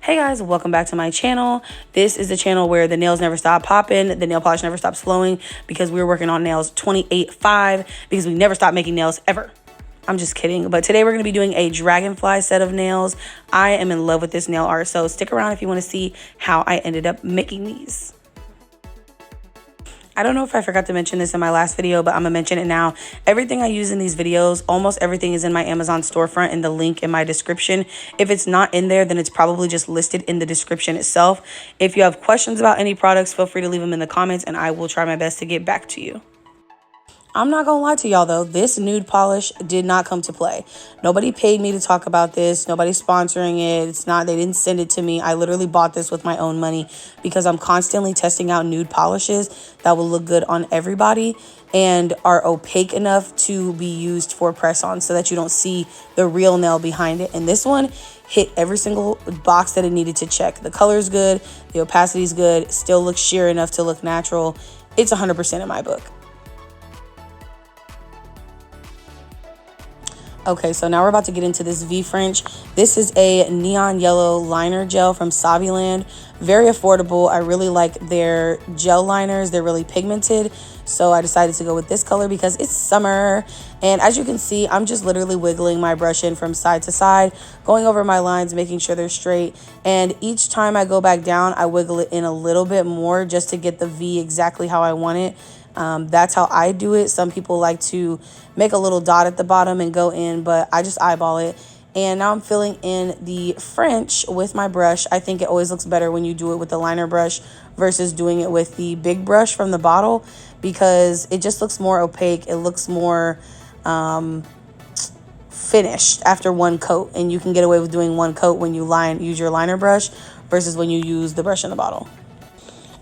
Hey guys, welcome back to my channel. This is the channel where the nails never stop popping, the nail polish never stops flowing, because we're working on nails 28.5 because we never stop making nails ever. I'm just kidding. But today we're going to be doing a dragonfly set of nails. I am in love with this nail art, so stick around if you want to see how I ended up making these. I don't know if I forgot to mention this in my last video, but I'm gonna mention it now. Everything I use in these videos, almost everything is in my Amazon storefront in the link in my description. If it's not in there, then it's probably just listed in the description itself. If you have questions about any products, feel free to leave them in the comments and I will try my best to get back to you. I'm not gonna lie to y'all though, this nude polish did not come to play. Nobody paid me to talk about this. Nobody's sponsoring it. They didn't send it to me. I literally bought this with my own money because I'm constantly testing out nude polishes that will look good on everybody and are opaque enough to be used for press-on so that you don't see the real nail behind it. And this one hit every single box that it needed to check. The color's good, the opacity's good, still looks sheer enough to look natural. It's 100% in my book. Okay, so now we're about to get into this V French. This is a neon yellow liner gel from Savvyland. Very affordable. I really like their gel liners. They're really pigmented. So I decided to go with this color because it's summer. And as you can see, I'm just literally wiggling my brush in from side to side, going over my lines, making sure they're straight. And each time I go back down, I wiggle it in a little bit more just to get the V exactly how I want it. That's how I do it. Some people like to make a little dot at the bottom and go in, but I just eyeball it. And now I'm filling in the French with my brush. I think it always looks better when you do it with the liner brush versus doing it with the big brush from the bottle, because it just looks more opaque. It looks more finished after one coat, and you can get away with doing one coat when you use your liner brush versus when you use the brush in the bottle.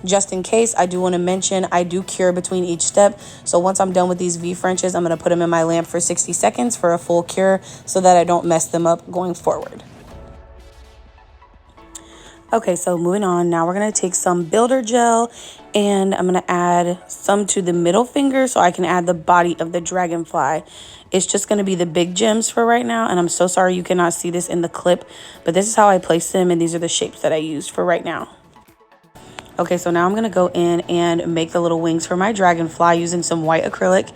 Just in case, I do want to mention I do cure between each step. So once I'm done with these V Frenches, I'm going to put them in my lamp for 60 seconds for a full cure so that I don't mess them up going forward. Okay, so moving on, now we're going to take some builder gel and I'm going to add some to the middle finger so I can add the body of the dragonfly. It's just going to be the big gems for right now, and I'm so sorry you cannot see this in the clip, but this is how I place them and these are the shapes that I used for right now. Okay, so now I'm going to go in and make the little wings for my dragonfly using some white acrylic.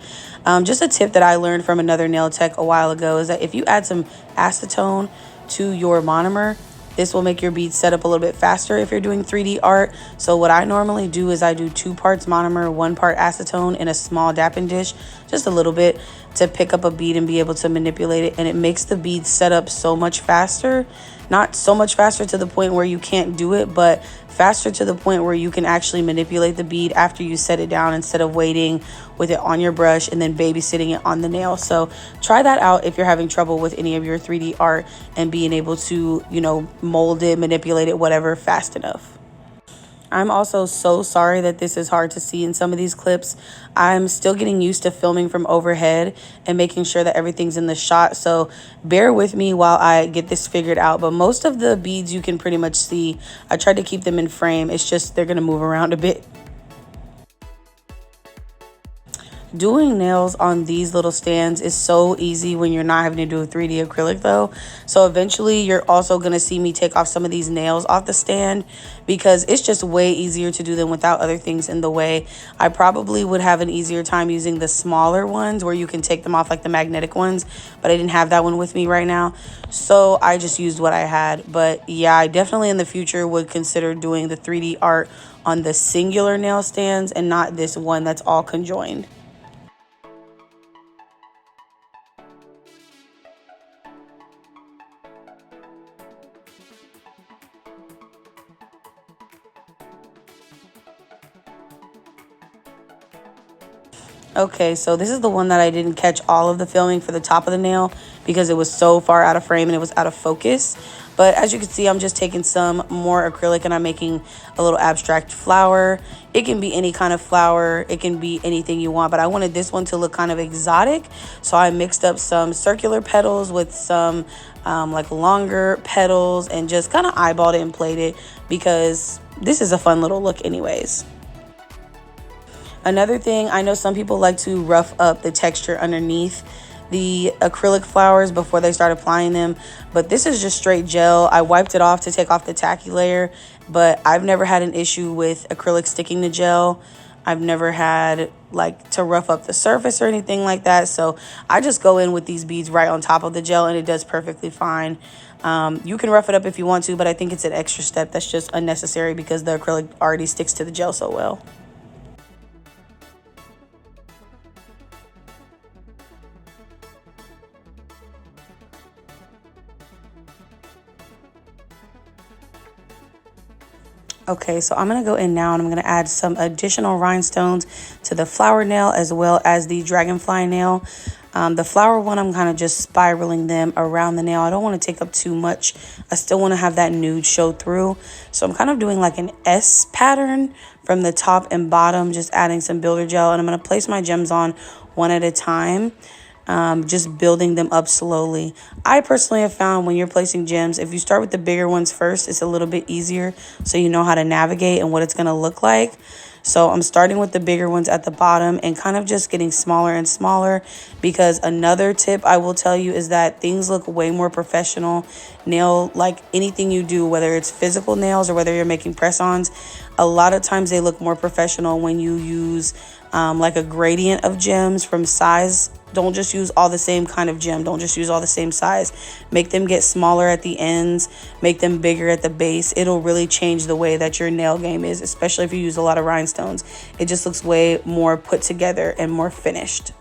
Just a tip that I learned from another nail tech a while ago is that if you add some acetone to your monomer, this will make your beads set up a little bit faster if you're doing 3D art. So what I normally do is I do 2 parts monomer, 1 part acetone in a small dapping dish, just a little bit, to pick up a bead and be able to manipulate it. And it makes the beads set up so much faster. Not so much faster to the point where you can't do it, but faster to the point where you can actually manipulate the bead after you set it down instead of waiting with it on your brush and then babysitting it on the nail. So try that out if you're having trouble with any of your 3D art and being able to, mold it, manipulate it, whatever, fast enough. I'm also so sorry that this is hard to see in some of these clips. I'm still getting used to filming from overhead and making sure that everything's in the shot. So bear with me while I get this figured out. But most of the beads you can pretty much see. I tried to keep them in frame. It's just they're going to move around a bit. Doing nails on these little stands is so easy when you're not having to do a 3D acrylic though. So eventually you're also going to see me take off some of these nails off the stand because it's just way easier to do them without other things in the way. I probably would have an easier time using the smaller ones where you can take them off like the magnetic ones, but I didn't have that one with me right now. So I just used what I had. But yeah, I definitely in the future would consider doing the 3D art on the singular nail stands and not this one that's all conjoined. Okay, so this is the one that I didn't catch all of the filming for the top of the nail because it was so far out of frame and it was out of focus. But as you can see, I'm just taking some more acrylic and I'm making a little abstract flower. It can be any kind of flower. It can be anything you want, but I wanted this one to look kind of exotic. So I mixed up some circular petals with some like longer petals and just kind of eyeballed it and played it because this is a fun little look anyways. Another thing, I know some people like to rough up the texture underneath the acrylic flowers before they start applying them, but this is just straight gel. I wiped it off to take off the tacky layer, but I've never had an issue with acrylic sticking to gel. I've never had like to rough up the surface or anything like that. So I just go in with these beads right on top of the gel and it does perfectly fine. You can rough it up if you want to, but I think it's an extra step that's just unnecessary because the acrylic already sticks to the gel so well. Okay, so I'm going to go in now and I'm going to add some additional rhinestones to the flower nail as well as the dragonfly nail. The flower one, I'm kind of just spiraling them around the nail. I don't want to take up too much. I still want to have that nude show through. So I'm kind of doing like an S pattern from the top and bottom, just adding some builder gel. And I'm going to place my gems on one at a time. Just building them up slowly. I personally have found when you're placing gems, if you start with the bigger ones first, it's a little bit easier so you know how to navigate and what it's going to look like. So I'm starting with the bigger ones at the bottom and kind of just getting smaller and smaller, because another tip I will tell you is that things look way more professional. Like anything you do, whether it's physical nails or whether you're making press-ons, a lot of times they look more professional when you use like a gradient of gems from size. Don't just use all the same kind of gem. Don't just use all the same size. Make them get smaller at the ends. Make them bigger at the base. It'll really change the way that your nail game is, especially if you use a lot of rhinestones. It just looks way more put together and more finished.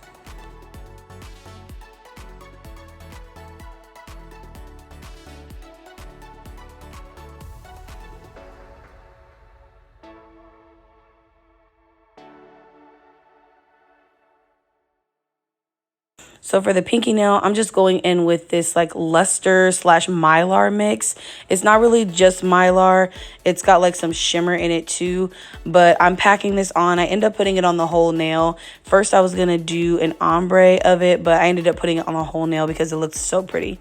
So for the pinky nail, I'm just going in with this like luster slash mylar mix. It's not really just mylar. It's got like some shimmer in it too, but I'm packing this on. I end up putting it on the whole nail. First, I was going to do an ombre of it, but I ended up putting it on the whole nail because it looked so pretty.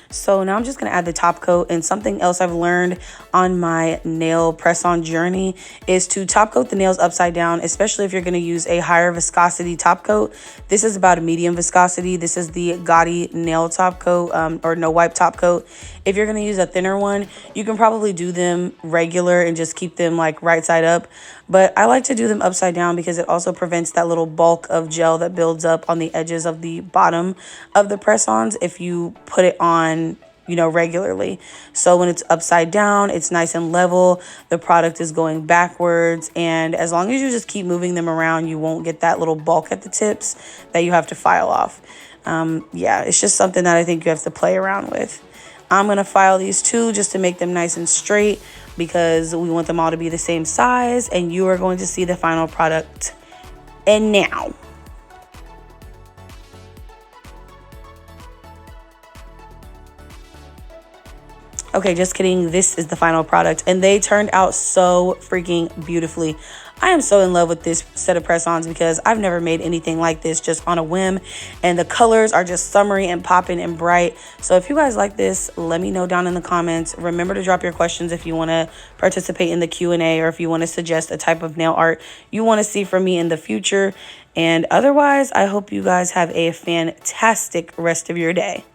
So now I'm just going to add the top coat, and something else I've learned on my nail press-on journey is to top coat the nails upside down, especially if you're going to use a higher viscosity top coat. This is about a medium viscosity. This is the Gotti nail top coat or no wipe top coat. If you're going to use a thinner one, you can probably do them regular and just keep them like right side up. But I like to do them upside down because it also prevents that little bulk of gel that builds up on the edges of the bottom of the press-ons if you put it on, you know, regularly. So when it's upside down, it's nice and level. The product is going backwards. And as long as you just keep moving them around, you won't get that little bulk at the tips that you have to file off. Yeah, it's just something that I think you have to play around with. I'm going to file these two just to make them nice and straight, because we want them all to be the same size, and you are going to see the final product. And now, okay, just kidding. This is the final product, and they turned out so freaking beautifully. I am so in love with this set of press-ons because I've never made anything like this just on a whim, and the colors are just summery and popping and bright. So if you guys like this, let me know down in the comments. Remember to drop your questions if you want to participate in the Q&A, or if you want to suggest a type of nail art you want to see from me in the future. And otherwise, I hope you guys have a fantastic rest of your day.